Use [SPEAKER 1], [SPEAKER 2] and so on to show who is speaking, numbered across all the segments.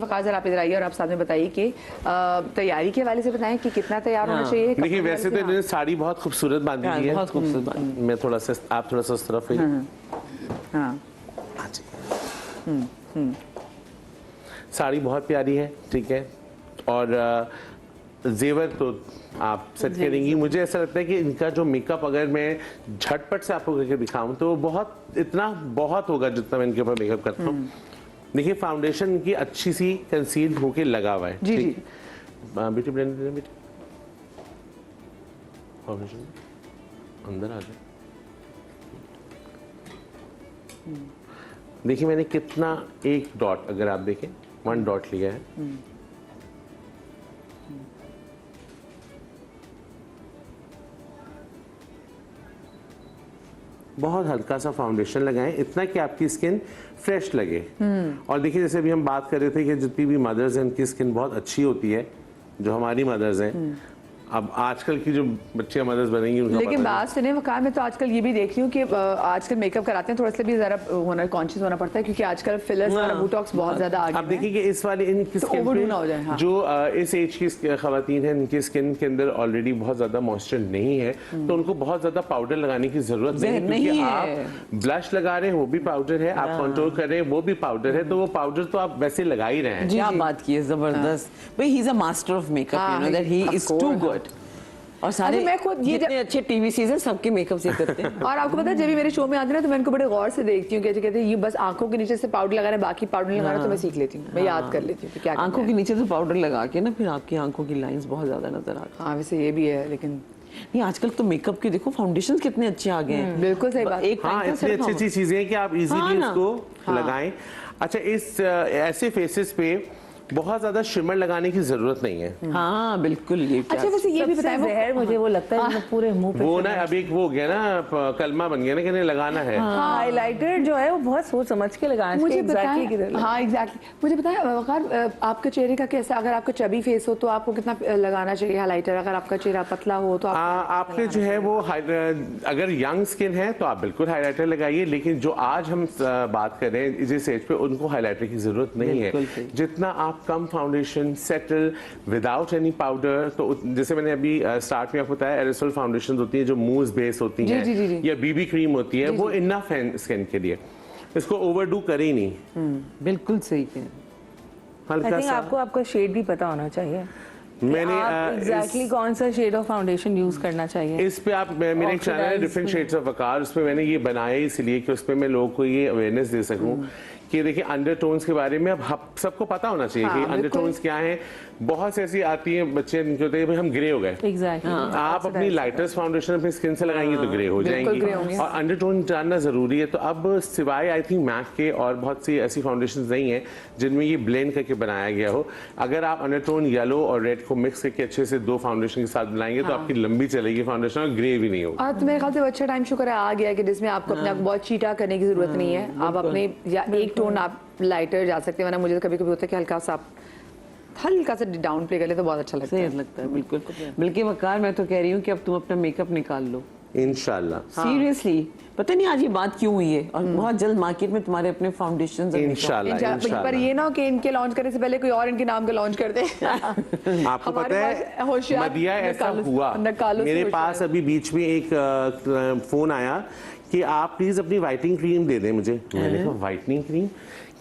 [SPEAKER 1] वकार जरा आप इधर आइए और आप साथ में बताइए कि तैयारी के हवाले से बताएं कि कितना तैयार होना चाहिए।
[SPEAKER 2] देखिए वैसे तो इन्होंने साड़ी बहुत खूबसूरत बांधी हुई है,
[SPEAKER 3] बहुत खूबसूरत।
[SPEAKER 2] मैं थोड़ा सा, आप थोड़ा सा उस तरफ साड़ी बहुत प्यारी है, ठीक है। और जेवर तो आप सेट करेंगी। मुझे ऐसा लगता है कि इनका जो मेकअप अगर मैं झटपट से आपको करके दिखाऊं तो बहुत इतना बहुत होगा जितना मैं इनके ऊपर मेकअप करता हूँ। देखिए फाउंडेशन इनकी अच्छी सी कंसील होके लगा हुआ है।
[SPEAKER 1] जी जी
[SPEAKER 2] बेटी ब्लेंड बेटी, फाउंडेशन अंदर आ जाए। देखिए मैंने कितना, एक डॉट अगर आप देखें 1 डॉट लिया है। बहुत हल्का सा फाउंडेशन लगाएं, इतना कि आपकी स्किन फ्रेश लगे। और देखिए जैसे अभी हम बात कर रहे थे कि जितनी भी मदर्स हैं उनकी स्किन बहुत अच्छी होती है, जो हमारी मदर्स हैं। अब आजकल की जो बच्चियां मदर्स बनेंगी उनका
[SPEAKER 1] लेकिन बात सुने वकार, मैं तो आजकल ये भी देख रही हूँ कि आजकल मेकअप कराते हैं थोड़ा सा भी जरा होना कॉन्शियस होना पड़ता है, क्योंकि आजकल फिलर्स और बोटॉक्स बहुत ज्यादा आ गए हैं।
[SPEAKER 2] अब देखिए कि इस वाली इनकी स्किन
[SPEAKER 1] ओवरडू ना हो जाए। हाँ।
[SPEAKER 2] जो इस एज की खवातीन हैं उनकी स्किन के अंदर ऑलरेडी बहुत ज्यादा मॉइस्चर नहीं है, तो उनको बहुत ज्यादा पाउडर लगाने की जरूरत नहीं है, क्योंकि आप ब्लश लगा रहे हैं वो भी पाउडर है, आप कंट्रोल कर रहे हैं वो भी पाउडर है, तो वो पाउडर तो आप वैसे लगा ही रहे हैं।
[SPEAKER 3] क्या बात की है, जबरदस्त भाई। He is a master of makeup, you know that he is too good. और सारे
[SPEAKER 1] मैं खुद ये
[SPEAKER 3] जितने अच्छे टीवी सीजन सबके मेकअप से करते हैं।
[SPEAKER 1] और आपको पता है जब भी मेरे शो में आते हैं ना तो मैं इनको बड़े गौर से देखती हूँ, कहते हैं ये बस आंखों के नीचे से पाउडर लगाना है, बाकी पाउडर नहीं लगाना, तो मैं सीख लेती हूँ, मैं याद कर लेती हूँ कि क्या
[SPEAKER 3] आंखों के नीचे तो पाउडर लगा के ना फिर आपकी आंखों की लाइंस बहुत ज्यादा नजर आती है।
[SPEAKER 1] हाँ वैसे ये भी है, लेकिन
[SPEAKER 3] नहीं आजकल तो मेकअप के देखो फाउंडेशन कितने अच्छे आ गए हैं।
[SPEAKER 1] बिल्कुल सही बात।
[SPEAKER 3] एक
[SPEAKER 2] हाँ इतनी अच्छी अच्छी चीजें हैं कि आप इजीली उसको लगाएं। अच्छा इस ऐसे फेसेस पे बहुत ज्यादा शिमर लगाने की जरूरत नहीं है।
[SPEAKER 3] हाँ बिल्कुल। ये
[SPEAKER 1] अच्छा वैसे ये भी बताएं,
[SPEAKER 4] जहर मुझे वो लगता है पूरे मुंह पे
[SPEAKER 2] वो ना अब एक वो हो गया ना, कलमा बन गया ना कि नहीं लगाना है।
[SPEAKER 4] हाइलाइटर जो है वो बहुत सोच समझ के लगाना
[SPEAKER 1] मुझे
[SPEAKER 4] चाहिए।
[SPEAKER 1] बताएं, हाँ एग्जैक्टली। मुझे बताएं वकार, आपके चेहरे का कैसा, अगर आपका चबी फेस हो तो आपको कितना लगाना चाहिए हाइलाइटर, अगर आपका चेहरा पतला हो तो
[SPEAKER 2] आपके जो है वो अगर यंग स्किन है तो आप बिल्कुल हाइलाइटर लगाइए, लेकिन जो आज हम बात कर रहे हैं जिस एज पे उनको हाइलाइटर की जरूरत नहीं है। जितना आप कम foundation settle without any powder, तो जैसे मैंने अभी स्टार्ट में आपको बताया एरोसोल फाउंडेशन होती है जो मूव बेस होती है या बीबी क्रीम होती है, वो इनफ है स्किन के लिए, इसको ओवरडू करे ही नहीं।
[SPEAKER 3] बिल्कुल सही है।
[SPEAKER 2] हल्का सा
[SPEAKER 4] आपको आपका शेड भी पता होना चाहिए।
[SPEAKER 2] मैंने
[SPEAKER 4] एग्जैक्टली कौन सा शेड ऑफ फाउंडेशन यूज करना चाहिए
[SPEAKER 2] इस पे आप, मेरे एक चैनल है डिफरेंट शेड्स ऑफ वकार, उसमें मैंने ये बनाया इसलिए कि उसमें मैं लोगों को ये अवेयरनेस दे सकूं कि देखिए अंडरटोन्स के बारे में अब सबको पता होना चाहिए कि अंडरटोन्स क्या हैं। बहुत से ऐसी आती हैं बच्चे इनके होते हैं हम ग्रे हो गए,
[SPEAKER 4] एग्जैक्टली
[SPEAKER 2] आप अपनी लाइटेस्ट फाउंडेशन अपनी स्किन से लगाएंगे तो ग्रे हो जाएंगी, और अंडरटोन जानना जरूरी है। तो अब सिवाय आई थिंक मैक के और बहुत सी ऐसी फाउंडेशन नहीं है जिनमें ये ब्लेंड करके बनाया गया हो। अगर आप अंडरटोन येलो और रेड को मिक्स करके अच्छे से 2 फाउंडेशन के साथ बनाएंगे तो आपकी लंबी चलेगी फाउंडेशन और ग्रे भी नहीं होगी।
[SPEAKER 1] और मेरे ख्याल से अच्छा टाइम शुक्र है आ गया कि जिसमें आपको अपने आप बहुत चीटा करने की जरूरत नहीं है। आप अपने या एक टोन आप लाइटर जा सकते हैं, वरना मुझे कभी कभी होता है कि हल्का सा डाउन प्ले कर ले तो बहुत अच्छा लगता है।
[SPEAKER 3] सही लगता है बिल्कुल। बल्कि वकार मैं तो कह रही हूँ कि अब तुम अपना मेकअप निकाल लो
[SPEAKER 2] इंशाल्लाह।
[SPEAKER 3] सीरियसली पता नहीं आज ये बात क्यों हुई है, और बहुत जल्द मार्केट में तुम्हारे अपने फाउंडेशंस
[SPEAKER 2] इंशाल्लाह।
[SPEAKER 1] पर ये ना कि इनके लॉन्च करने से पहले कोई और इनके नाम के लॉन्च कर दे।
[SPEAKER 2] आपको पता है मदिया ऐसा हुआ, मेरे पास अभी बीच में एक फोन आया कि आप प्लीज अपनी व्हाइटनिंग क्रीम दे दें मुझे। मैंने कहा व्हाइटनिंग क्रीम,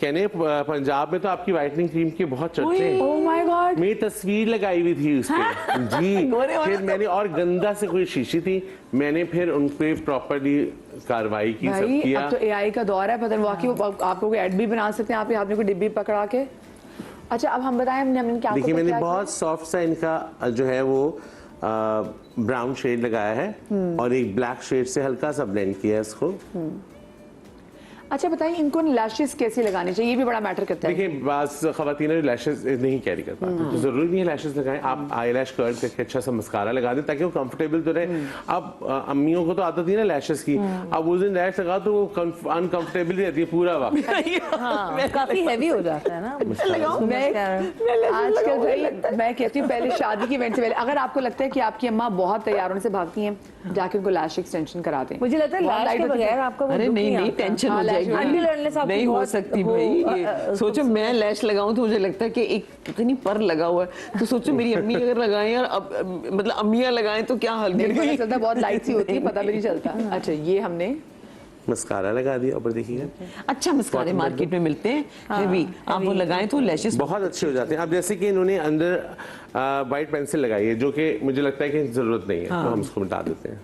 [SPEAKER 2] कहने पंजाब में तो आपकी व्हाइटनिंग क्रीम के बहुत चर्चे हैं।
[SPEAKER 1] ओह माय गॉड,
[SPEAKER 2] मेरी तस्वीर लगाई हुई थी उसके जी। फिर मैंने, और गंदा से कोई शीशी थी, मैंने फिर उन पे प्रॉपर्ली कार्रवाई की, सब किया।
[SPEAKER 1] अब तो एआई का दौर है, पता नहीं वाकई आपको कोई एड भी बना सकते हैं, आपने कोई डिब्बी पकड़ा के। अच्छा अब हम बताएं हमने क्या,
[SPEAKER 2] देखिए मैंने बहुत सॉफ्ट सा इनका जो है वो ब्राउन शेड लगाया है और एक ब्लैक शेड से हल्का सा ब्लेंड किया है इसको।
[SPEAKER 1] अच्छा बताइए इनको लैशेस कैसे लगाने चाहिए, ये भी बड़ा मैटर करता है।
[SPEAKER 2] देखिए बास खवातीन लैशेस नहीं कैरी कर पाती, तो जरूरी नहीं है लैशेस लगाएं, आप आईलैश कर्ल करके अच्छा सा मस्कारा लगा दें ताकि वो कंफर्टेबल तो रहे। अब अम्मियों को तो आदत ही ना लैशेस की, अब उस दिन लैश लगा तो वो अनकंफर्टेबल रहती है पूरा वक्त।
[SPEAKER 4] काफी हैवी हो जाता है ना।
[SPEAKER 1] आजकल भाई मैं कहती हूँ पहले शादी के इवेंट से पहले अगर आपको लगता है कि आपकी अम्मा बहुत तैयार होने से भागती हैं, जाके उनको लैश एक्सटेंशन करा दें।
[SPEAKER 4] मुझे लगता है लैश के बगैर आपका
[SPEAKER 3] अरे नहीं टेंशन हो
[SPEAKER 1] जाएगी।
[SPEAKER 4] Until unless आपको
[SPEAKER 3] नहीं हो
[SPEAKER 4] बहुत
[SPEAKER 3] सकती
[SPEAKER 4] वो,
[SPEAKER 3] भाई, ये सोचो मैं लैश लगाऊं तो मुझे लगता है कि एक कितनी पर लगा हुआ है, तो सोचो मेरी अम्मी अगर लगाएं यार, अब मतलब अम्मियां लगाएं तो क्या हाल
[SPEAKER 1] नहीं पता
[SPEAKER 3] करेगी।
[SPEAKER 1] चलता, बहुत लाइट सी होती है, पता भी नहीं चलता। अच्छा ये हमने
[SPEAKER 2] मस्कारा लगा दिया, ऊपर देखिए
[SPEAKER 3] अच्छा मस्कारे मार्केट में मिलते हैं, फिर भी आप वो लगाएं तो लैशेस
[SPEAKER 2] बहुत अच्छे हो जाते हैं। अब जैसे कि इन्होंने अंदर वाइट पेंसिल लगाई है जो कि मुझे लगता है कि जरूरत नहीं है, तो हम उसको मिटा देते हैं।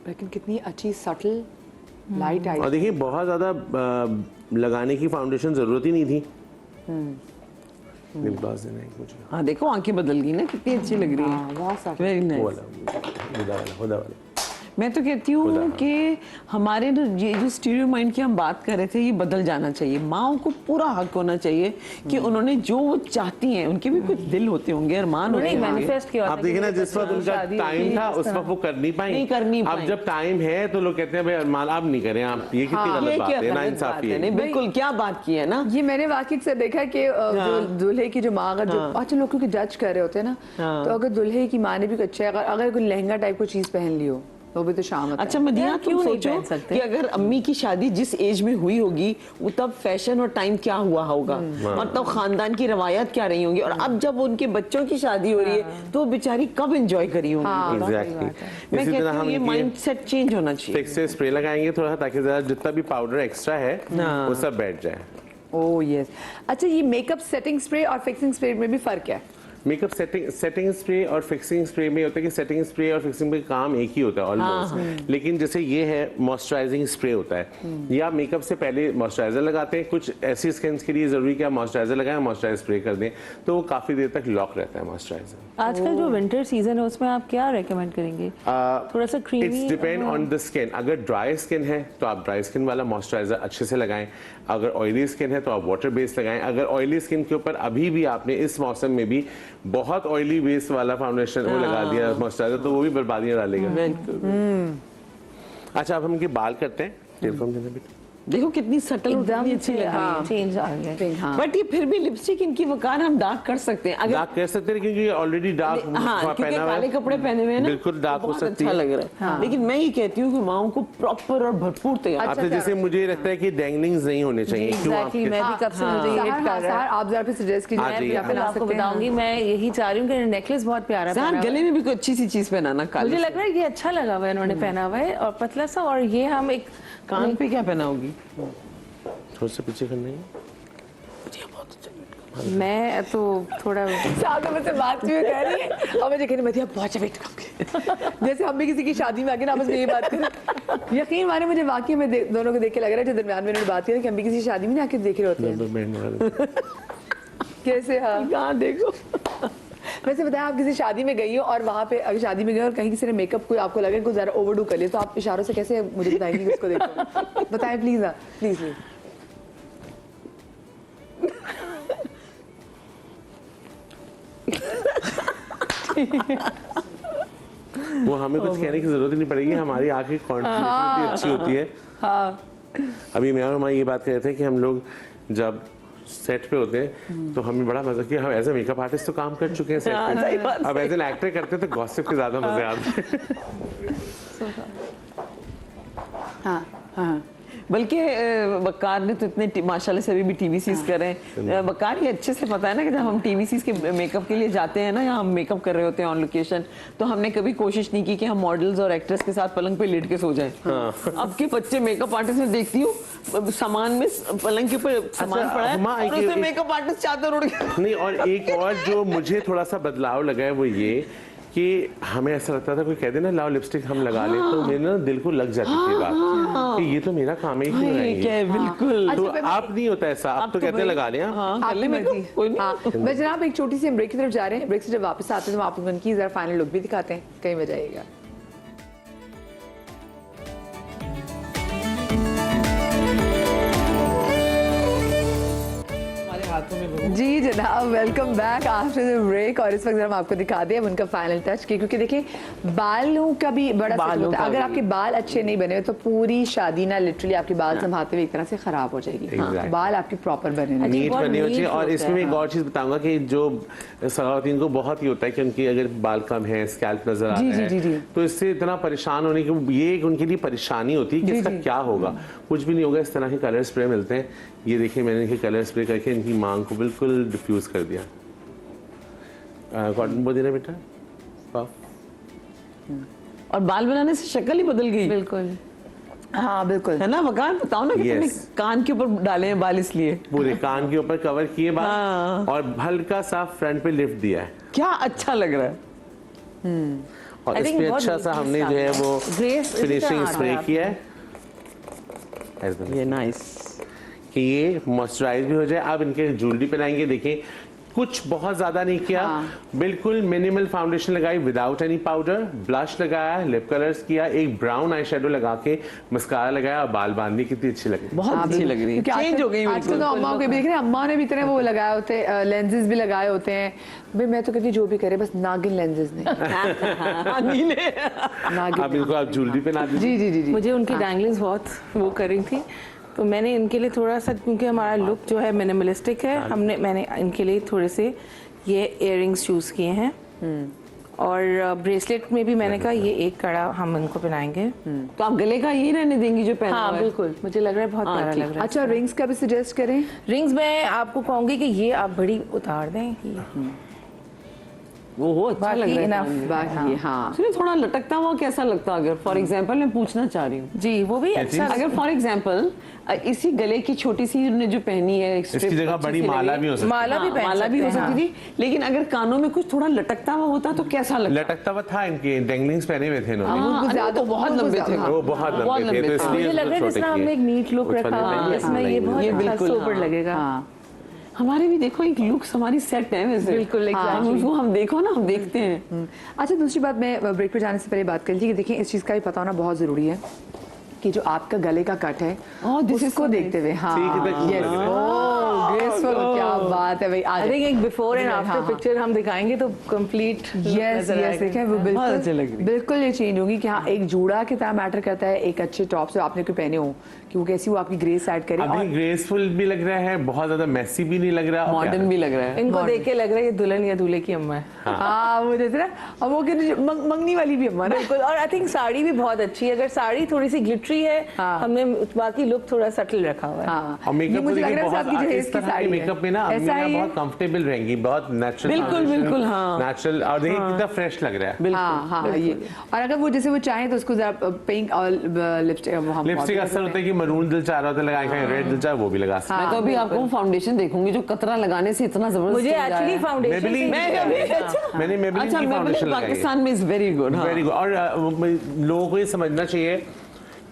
[SPEAKER 1] लेकिन कितनी अच्छी सटल लाइट आई।
[SPEAKER 2] और देखिए बहुत ज्यादा लगाने की फाउंडेशन जरूरत ही नहीं थी। लिप ग्लॉस देना है मुझे।
[SPEAKER 3] हाँ देखो आंखें बदल गई ना, कितनी अच्छी लग रही
[SPEAKER 1] हाँ,
[SPEAKER 3] है,
[SPEAKER 1] बहुत सटल।
[SPEAKER 3] वेरी
[SPEAKER 2] वो
[SPEAKER 3] नाइस।
[SPEAKER 2] वाला हुदा वाला।
[SPEAKER 3] मैं तो कहती हूँ कि हमारे ये जो स्टीरियो माइंड की हम बात कर रहे थे, ये बदल जाना चाहिए। माओ को पूरा हक होना चाहिए कि उन्होंने जो वो चाहती हैं, उनके भी कुछ दिल होते होंगे, अरमान होते
[SPEAKER 4] नहीं
[SPEAKER 3] होंगे।
[SPEAKER 4] मैनिफेस्ट किया
[SPEAKER 2] आप देखिए ना, जिस वक्त उनका
[SPEAKER 4] शादी
[SPEAKER 2] टाइम
[SPEAKER 4] होगी,
[SPEAKER 2] था
[SPEAKER 4] इस
[SPEAKER 2] उस
[SPEAKER 4] तरह।
[SPEAKER 2] वक्त वो कर नहीं पाई।
[SPEAKER 3] नहीं कर नहीं
[SPEAKER 2] अब
[SPEAKER 3] पाई।
[SPEAKER 2] जब टाइम है तो लोग कहते हैं भाई अरमान आप नहीं करें, आप ये कितनी
[SPEAKER 3] हाँ,
[SPEAKER 2] गलत
[SPEAKER 3] ये
[SPEAKER 2] बात
[SPEAKER 3] क्या
[SPEAKER 2] है, ना
[SPEAKER 3] गलत बात
[SPEAKER 2] इंसाफी
[SPEAKER 3] है।
[SPEAKER 2] है।
[SPEAKER 3] नहीं बिल्कुल, क्या बात की है ना।
[SPEAKER 1] ये मैंने वाकई से देखा कि जो दूल्हे की जो माँ अगर जो अच्छा लोग क्योंकि जज कर रहे होते हैं ना, तो अगर दूल्हे की माँ ने भी कुछ अच्छा है, अगर कोई लहंगा टाइप को चीज पहन ली हो तो भी तो शाम
[SPEAKER 3] अच्छा मदीना,
[SPEAKER 4] यार,
[SPEAKER 3] क्यों
[SPEAKER 4] तुम नहीं
[SPEAKER 3] सोचो
[SPEAKER 4] पहन सकते।
[SPEAKER 3] कि अगर अम्मी की शादी जिस एज में हुई होगी, वो तब फैशन और टाइम क्या हुआ होगा, और तब खानदान की रवायत क्या रही होंगी, और अब जब उनके बच्चों की शादी हो रही है तो बेचारी कब एंजॉय करी होंगी।
[SPEAKER 2] एग्जैक्टली।
[SPEAKER 3] मैं
[SPEAKER 2] इसी
[SPEAKER 3] कहती
[SPEAKER 2] तरह
[SPEAKER 3] हूँ
[SPEAKER 2] हम
[SPEAKER 3] ये माइंड सेट चेंज होना चाहिए।
[SPEAKER 2] फिक्स से स्प्रे लगाएंगे थोड़ा सा, ताकि जरा जितना भी पाउडर एक्स्ट्रा है वो सब बैठ जाए।
[SPEAKER 1] Oh yes. अच्छा ये मेकअप सेटिंग स्प्रे और फिक्सिंग स्प्रे में भी फर्क है?
[SPEAKER 2] मेकअप सेटिंग स्प्रे और फिक्सिंग स्प्रे में होता है कि सेटिंग स्प्रे और फिक्सिंग में काम एक ही होता है ऑलमोस्ट, लेकिन जैसे ये है मॉइस्चराइजिंग स्प्रे होता है। ये आप मेकअप से पहले मॉइस्चराइजर लगाते हैं, कुछ ऐसी स्किन के लिए जरूरी कि आप मॉइस्चराइजर लगाएं, मॉइस्चराइजर स्प्रे कर दें, तो वो काफी देर तक लॉक रहता है मॉइस्चराइजर।
[SPEAKER 4] आजकल जो विंटर सीजन है उसमें आप क्या रेकमेंड करेंगे? थोड़ा सा creamy.
[SPEAKER 2] It's depend on the skin. अगर ड्राई स्किन है तो आप ड्राई स्किन वाला मॉइस्चराइजर अच्छे से लगाएं, अगर ऑयली स्किन है तो आप वाटर बेस्ड लगाएं। अगर ऑयली स्किन के ऊपर अभी भी आपने इस मौसम में भी बहुत ऑयली बेस वाला फाउंडेशन वो लगा दिया मॉइस्चराइजर, तो वो भी बर्बादियां डालेगा। अच्छा अब हम इनके बाल करते हैं। टेलीफोन देना बेटा।
[SPEAKER 3] देखो कितनी सटल और कितनी अच्छी लग रही है।
[SPEAKER 4] चेंज आ गया।
[SPEAKER 1] हाँ।
[SPEAKER 3] बट ये फिर भी लिपस्टिक इनकी वकार हम डार्क कर सकते हैं अगर
[SPEAKER 2] डार्क कर सकते हैं क्योंकि ये ऑलरेडी डार्क
[SPEAKER 3] हाँ, क्योंकि
[SPEAKER 2] पहना हुआ
[SPEAKER 3] काले
[SPEAKER 2] है।
[SPEAKER 3] कपड़े पहने हुए हैं ना,
[SPEAKER 2] बिल्कुल डार्क हो
[SPEAKER 3] बहुत
[SPEAKER 2] सकती
[SPEAKER 3] अच्छा
[SPEAKER 2] है।
[SPEAKER 3] लग रहा है। लेकिन मैं ये कहती हूँ कि माओ को प्रॉपर और भरपूर तैयार।
[SPEAKER 2] आपसे जैसे मुझे लगता है कि डैंगलिंग्स नहीं होने चाहिए। क्यों
[SPEAKER 4] एग्जैक्टली,
[SPEAKER 2] आपके
[SPEAKER 4] मैं भी कब से मुझे ये
[SPEAKER 1] सहर,
[SPEAKER 4] कर रहा है।
[SPEAKER 1] आप जरा फिर सजेस्ट कीजिए।
[SPEAKER 2] हाँ जी,
[SPEAKER 1] मैं
[SPEAKER 2] हाँ।
[SPEAKER 1] पहना
[SPEAKER 4] आपको
[SPEAKER 1] सकते हैं।
[SPEAKER 4] बताऊंगी, मैं यही चाह रही हूँ कि नेकलेस बहुत प्यारा
[SPEAKER 3] सार
[SPEAKER 4] पहना हुआ है।
[SPEAKER 3] गले में भी कोई अच्छी सी चीज पहनाना काले
[SPEAKER 4] मुझे
[SPEAKER 3] से।
[SPEAKER 4] लग रहा है ये अच्छा लगा हुआ है इन्होंने पहना हुआ है, और पतला सा, और ये हम एक
[SPEAKER 3] कान पे क्या पहना होगी?
[SPEAKER 2] थोड़ा सा पीछे करना है।
[SPEAKER 4] मैं तो थोड़ा
[SPEAKER 1] साथ में मुझसे बात भी कर रही है और मुझे कहने मत बहुत वेट करोगे। जैसे हम भी किसी की शादी में आके ना आपस में ये बात करें। यकीन माने मुझे वाकई में दोनों को देख के लग रहा है, जो दरमियान में इन्होंने बात की कि हम भी किसी शादी में आके देख रहे होते हैं। कैसे? हाँ
[SPEAKER 3] कहाँ देखो।
[SPEAKER 1] वैसे बताया, आप किसी शादी में गई हो और वहाँ पे अगर शादी में गए और कहीं किसी ने मेकअप कोई आपको लगे कुछ ज़रा ओवरडू कर लिया, तो आप इशारों से कैसे मुझे बताएंगी कि उसको देखो? बताएं प्लीज। Please please.
[SPEAKER 2] वो हमें कुछ कहने की जरूरत ही नहीं पड़ेगी, हमारी आंखें कॉन्फिडेंस अच्छी होती है। अभी मैं और हमारी ये बात कर रहे थे कि हम लोग जब सेट पे होते हैं तो हमें बड़ा मजा किया। हम एज ए मेकअप आर्टिस्ट तो काम कर चुके हैं सेट पे, अब एज एन एक्टर करते हैं तो गॉसिप के ज्यादा मजे आते हैं।
[SPEAKER 1] हाँ हाँ।
[SPEAKER 3] बल्कि वकार ने तो इतने माशाल्लाह से अभी भी टीवीसीज कर रहे हैं। वकार ये अच्छे से पता है ना कि जब हम टीवीसीज के मेकअप के लिए जाते हैं ना, या हम मेकअप कर रहे होते हैं ऑन लोकेशन, तो हमने कभी कोशिश नहीं की कि हम मॉडल्स और एक्ट्रेस के साथ पलंग पे लेट के सो जाएं। अब के बच्चे मेकअप आर्टिस्ट में देखती हूँ सामान में पलंग के ऊपर सामान पड़ा है और उसमें मेकअप आर्टिस्ट चादर उड़ गया।
[SPEAKER 2] नहीं, और एक और जो मुझे थोड़ा सा बदलाव लगा है वो ये कि हमें ऐसा लगता था कोई कह देना लाओ लिपस्टिक हम लगा ले, तो मेरे ना दिल को लग जाती थी बात कि ये तो मेरा काम है ही क्यों
[SPEAKER 3] क्या है, बिल्कुल।
[SPEAKER 2] तो आप नहीं होता ऐसा, आप तो कहते हैं लगा लें।
[SPEAKER 1] आपकी मर्जी। हाँ, मैं जनाब एक छोटी सी ब्रेक की तरफ जा रहे हैं। ब्रेक से जब वापस आते हैं तो आप उनकी जरा फाइनल लुक भी दिखाते हैं, कहीं बजाइएगा।
[SPEAKER 3] हमारे हाथों
[SPEAKER 1] जी जनाब, welcome back after the break. और इस वक्त हम आपको दिखा दें उनका फाइनल टच, क्योंकि देखिए बालों का भी बड़ा सिर्फ होता है। अगर आपके बाल अच्छे नहीं बने हुए तो पूरी शादी ना लिटरली आपके बाल संभालते हुए एक तरह से खराब हो जाएगी। हाँ, बाल आपके प्रॉपर बने
[SPEAKER 2] नीट बने होने चाहिए। और इसमें मैं एक और चीज बताऊंगा कि जो सलावतीन को बहुत ही होता है कि उनकी अगर बाल कम है, स्कैल्प नजर आ रहा है, तो इससे इतना परेशान होने की ये उनके लिए परेशानी होती है कि इसका क्या होगा। कुछ भी नहीं होगा। इस तरह के कलर स्प्रे मिलते हैं। ये देखिए मैंने इनके कलर स्प्रे करके इनकी मांग को बिल्कुल डिफ्यूज कर दिया। कॉटन बॉडी ना बेटा,
[SPEAKER 3] और बाल बनाने से शक्ल ही बदल गई।
[SPEAKER 4] बिल्कुल,
[SPEAKER 1] हाँ बिल्कुल,
[SPEAKER 3] है ना वकार? बताओ ना कि तुमने कान के ऊपर डाले हैं बाल, इसलिए
[SPEAKER 2] पूरे कान के ऊपर कवर किए बाल और हल्का सा फ्रंट पे लिफ्ट दिया है।
[SPEAKER 3] क्या अच्छा लग रहा है।
[SPEAKER 2] और इसमें अच्छा सा हमने जो है वो फिनिशिंग स्प्रे किया है।
[SPEAKER 3] ये नाइस
[SPEAKER 2] कि ये मॉइस्चराइज भी हो जाए। अब इनके ज्वेलरी पहनाएंगे। देखिए कुछ बहुत ज्यादा नहीं किया, बिल्कुल मिनिमल फाउंडेशन लगाई विदाउट एनी पाउडर, ब्लश लगाया, लिप कलर्स किया, एक ब्राउन आई शेडो लगा के मस्कारा लगाया और बाल बांधनी कितनी अच्छी लगी।
[SPEAKER 3] बहुत अच्छी लग रही है, चेंज हो गई।
[SPEAKER 1] आजकल तो अम्मा को देख रहे हैं, अम्मा ने भी इतने वो लगाए होते हैं, लेंसेज भी लगाए होते हैं। भाई मैं तो कहती जो भी करे बस नागिन लेंसेज नहीं। नागिन।
[SPEAKER 2] अब इनको आप ज्वेलरी पहना दीजिए।
[SPEAKER 1] जी जी जी जी।
[SPEAKER 4] मुझे उनकी डैंगलिंग्स बहुत वो करी थी, तो मैंने इनके लिए थोड़ा सा, क्योंकि हमारा लुक जो है मिनिमलिस्टिक है, मैंने इनके लिए थोड़े से ये इयररिंग्स चूज़ किए हैं। और ब्रेसलेट में भी मैंने कहा ये एक कड़ा हम इनको पहनाएंगे।
[SPEAKER 3] तो आप गले का यही रहने देंगी जो पहना
[SPEAKER 4] हाँ
[SPEAKER 3] हुआ है?
[SPEAKER 4] बिल्कुल, मुझे लग रहा है बहुत प्यारा लग रहा है।
[SPEAKER 1] अच्छा रिंग्स का भी सजेस्ट करें?
[SPEAKER 4] रिंग्स मैं आपको कहूँगी कि ये आप बड़ी उतार दें।
[SPEAKER 3] वो हो अच्छा लग रहा है।
[SPEAKER 1] बाकी हाँ,
[SPEAKER 3] सुनिए थोड़ा लटकता हुआ कैसा लगता अगर फॉर एग्जांपल मैं पूछना चाह रही हूँ
[SPEAKER 4] जी, वो भी अच्छा।
[SPEAKER 3] अगर फॉर एग्जांपल इसी गले की छोटी सी ने जो पहनी है,
[SPEAKER 2] इसकी जगह बड़ी माला भी हो सकती है।
[SPEAKER 4] माला भी पहन
[SPEAKER 3] माला भी हो
[SPEAKER 4] सकते हैं,
[SPEAKER 3] सकती थी, लेकिन अगर कानों में कुछ थोड़ा लटकता हुआ होता तो कैसा लगता?
[SPEAKER 2] लटकता हुआ था, इनके डेंगलिंग्स पहने हुए थे इन्होंने।
[SPEAKER 3] हाँ,
[SPEAKER 1] ज्यादा
[SPEAKER 3] बहुत लंबे थे
[SPEAKER 2] वो बहुत लंबे थे, तो इसलिए
[SPEAKER 4] मुझे लग रहा है
[SPEAKER 2] छोटे
[SPEAKER 4] जिसमें हमने
[SPEAKER 2] किए।
[SPEAKER 4] एक नीट लुक रखा है, इसमें ये बहुत अच्छा सोबर लगेगा।
[SPEAKER 3] हमारे भी देखो एक लुक्स हमारी सेट है वैसे।
[SPEAKER 4] बिल्कुल, exactly।
[SPEAKER 3] हम देखो ना, हम देखते हैं।
[SPEAKER 1] अच्छा दूसरी बात, मैं ब्रेक पे जाने से पहले बात कर ली कि देखिए इस चीज़ का भी पता होना बहुत ज़रूरी है कि जो आपका गले का कट है उसको देखते हुए, हाँ ग्रेसफुल, क्या बात है भाई।
[SPEAKER 4] आई थिंक एक बिफोर एंड आफ्टर पिक्चर हम दिखाएंगे तो कंप्लीट
[SPEAKER 1] यस देखें वो बिल्कुल ये चेंज होगी कि हाँ एक जूड़ा की तरह मैटर करता है एक अच्छे टॉप से आपने कोई पहने हो कि वो कैसी वो आपकी ग्रेस ऐड करे।
[SPEAKER 2] अभी ग्रेसफुल भी लग रहा है, बहुत ज्यादा मेसी भी नहीं लग रहा,
[SPEAKER 3] मॉडर्न भी लग रहा है।
[SPEAKER 4] इनको देख के लग रहा है ये दुल्हन या दूल्हे की अम्मा है।
[SPEAKER 1] हाँ वो जैसे ना, अब वो मंगनी वाली भी अम्मा ना।
[SPEAKER 4] बिल्कुल, और आई थिंक साड़ी भी बहुत अच्छी है। अगर साड़ी थोड़ी सी ग्लिटरी है, हमने बाकी लुक थोड़ा सटल रखा हुआ है।
[SPEAKER 2] और मेकअप मुझे लग रहा है इस तरह के मेकअप में ना बहुत कंफर्टेबल रहेंगी, बहुत नेचुरल,
[SPEAKER 3] बिल्कुल हाँ
[SPEAKER 2] नेचुरल। और देखिए कितना फ्रेश लग रहा है।
[SPEAKER 1] हाँ ये। और अगर वो जैसे वो चाहे तो उसको जरा पिंक और
[SPEAKER 2] लिपस्टिक असर होता है कि मरून दिल चाह रहा था लगाए, रेड दिल चाह वो भी लगा सकते हैं।
[SPEAKER 3] मैं तो अभी आपको फाउंडेशन देखूंगी जो कतरा लगाने से इतना जबरदस्त।
[SPEAKER 4] मुझे एक्चुअली फाउंडेशन
[SPEAKER 2] मैंने मेबेलिन की फाउंडेशन लगाई है।
[SPEAKER 3] पाकिस्तान में is very good,
[SPEAKER 2] very good. और लोगों को ये समझना चाहिए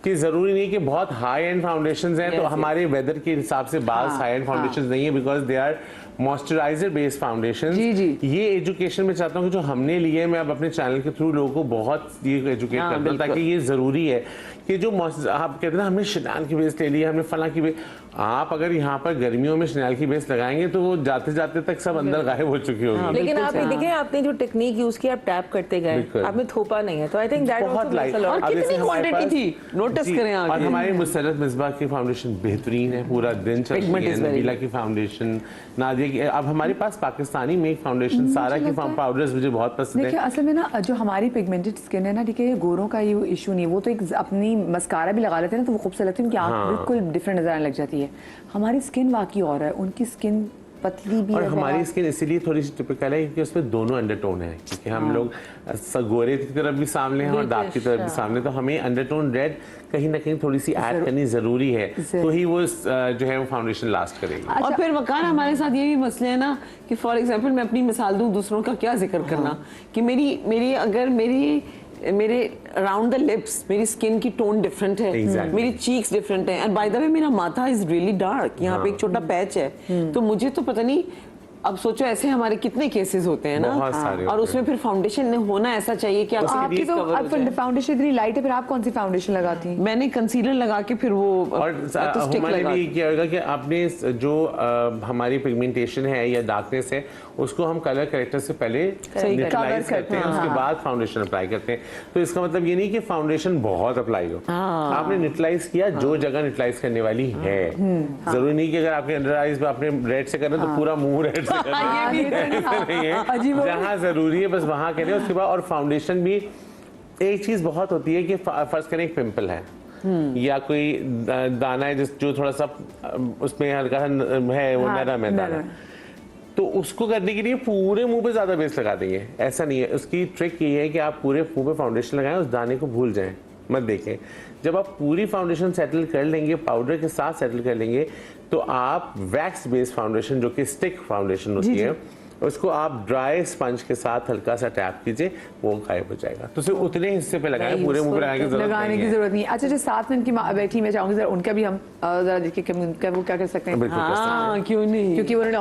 [SPEAKER 2] कि जरूरी नहीं कि बहुत हाई एंड फाउंडेशंस हैं तो हमारे वेदर के हिसाब से बाल हाई एंड फाउंडेशंस नहीं है, because they are moisturiser based foundation. ये एजुकेशन में चाहता हूँ कि जो हमने लिए, मैं अब अपने चैनल के थ्रू लोगों को बहुत ये एजुकेट करता हूँ ताकि ये जरूरी है कि जो आप कहते हैं ना हमने शनाल की बेस ले ली, हमने फला की बेस, आप अगर यहाँ पर गर्मियों में शनाल की बेस लगाएंगे तो वो जाते जाते तक सब अंदर गायब हो चुकी होगी।
[SPEAKER 4] लेकिन आप ये देखें, आपने जो टेक्निक यूज की, आप टैप करते गए, आपने थोपा नहीं है, तो आई थिंक दैट
[SPEAKER 2] बहुत लाइट।
[SPEAKER 3] और कितनी क्वांटिटी थी नोटिस करें आप।
[SPEAKER 2] और हमारे मुसर्रत मिसबाह की फाउंडेशन बेहतरीन है, पूरा दिन चलती है। नबीला की फाउंडेशन, नादिया की, अब हमारे पास पाकिस्तानी मेक फाउंडेशन, सारा की पाउडर्स मुझे बहुत पसंद है।
[SPEAKER 1] देखिए असल में ना जो हमारी पिगमेंटेड स्किन है ना, ठीक है, गोरों का ये इशू नहीं, वो तो एक अपनी मस्कारा भी लगा लेते हैं ना तो वो खूबसूरत लगती है, उनकी आंख बिल्कुल डिफरेंट नजर आने लग जाती है। हमारी स्किन वाकई और है, उनकी स्किन पतली भी
[SPEAKER 2] और
[SPEAKER 1] है।
[SPEAKER 2] हमारी स्किन इसीलिए थोड़ी सी टिपिकल है क्योंकि उसमें दोनों अंडरटोन है, क्योंकि हम लोग गोरे की तरफ भी सामने हैं और दाग की तरफ भी सामने, तो हमें अंडरटोन रेड कहीं ना कहीं थोड़ी सी ऐड करनी जरूरी है, तो ही वो जो है वो फाउंडेशन लास्ट करेगी।
[SPEAKER 3] और फिर वकार हमारे साथ ये भी मसले है ना कि फॉर एग्जांपल मैं अपनी मिसाल दूं, दूसरों का क्या जिक्र करना कि मेरे अराउंड द लिप्स मेरी स्किन की टोन डिफरेंट है, मेरी चीक्स डिफरेंट है, एंड बाय द वे मेरा माथा इज रियली डार्क, यहाँ पे एक छोटा पैच है, तो मुझे तो पता नहीं अब सोचो ऐसे हमारे कितने केसेस होते हैं ना,
[SPEAKER 2] बहुत सारे
[SPEAKER 3] और
[SPEAKER 2] होते
[SPEAKER 3] उसमें फिर फाउंडेशन होना ऐसा चाहिए कि आपकी
[SPEAKER 1] आपकी
[SPEAKER 3] base
[SPEAKER 1] तो
[SPEAKER 3] cover हो
[SPEAKER 1] आप
[SPEAKER 3] जाए।
[SPEAKER 1] फाउंडेशन इतनी लाइट है, फिर आप कौन सी फाउंडेशन लगाती हैं?
[SPEAKER 3] मैंने कंसीलर लगा के फिर वो
[SPEAKER 2] और
[SPEAKER 3] तो stick
[SPEAKER 2] हमारे
[SPEAKER 3] लगा
[SPEAKER 2] लिए क्या होगा कि आपने जो हमारी पिगमेंटेशन है या डार्कनेस है उसको हम कलर करेक्टर से पहले न्यूट्रलाइज
[SPEAKER 1] Cover
[SPEAKER 2] करते हैं, उसके बाद फाउंडेशन अप्लाई करते हैं। तो इसका मतलब ये नहीं कि फाउंडेशन बहुत अप्लाई हो, आपने न्यूट्रलाइज किया जो जगह न्यूट्रलाइज करने वाली है। जरूरी नहीं कि अगर आपके अंडर आईज पे आपने रेड से करना तो पूरा मुंह रेड से करना नहीं है, जहाँ जरूरी है बस वहां करें। उसके बाद और फाउंडेशन भी एक चीज बहुत होती है कि फर्ज करें एक पिंपल है या कोई दाना है जो थोड़ा सा उसमें हल्का सा है वो नरम है दाना, तो उसको करने के लिए पूरे मुंह पे ज्यादा बेस लगा देंगे, ऐसा नहीं है। उसकी ट्रिक ये है कि आप पूरे मुंह पे फाउंडेशन लगाएं, उस दाने को भूल जाएं, मत देखें। जब आप पूरी फाउंडेशन सेटल कर लेंगे, पाउडर के साथ सेटल कर लेंगे, तो आप वैक्स बेस्ड फाउंडेशन जो कि स्टिक फाउंडेशन होती है उसको आप ड्राई स्पंज के साथ हल्का सा टैप कीजिए, वो गायब हो जाएगा। तो सिर्फ उतने हिस्से पे लगाएं, पूरे मुंह पे लगाने की जरूरत नहीं है।
[SPEAKER 1] अच्छा, जो 7 मिनट की बैठी मैं चाहूंगी जरा उनका भी हम जरा देखिए कि उनका वो क्या कर सकते हैं,
[SPEAKER 2] बिल्कुल कर सकते हैं।
[SPEAKER 3] हाँ क्यों नहीं,
[SPEAKER 1] क्योंकि उन्होंने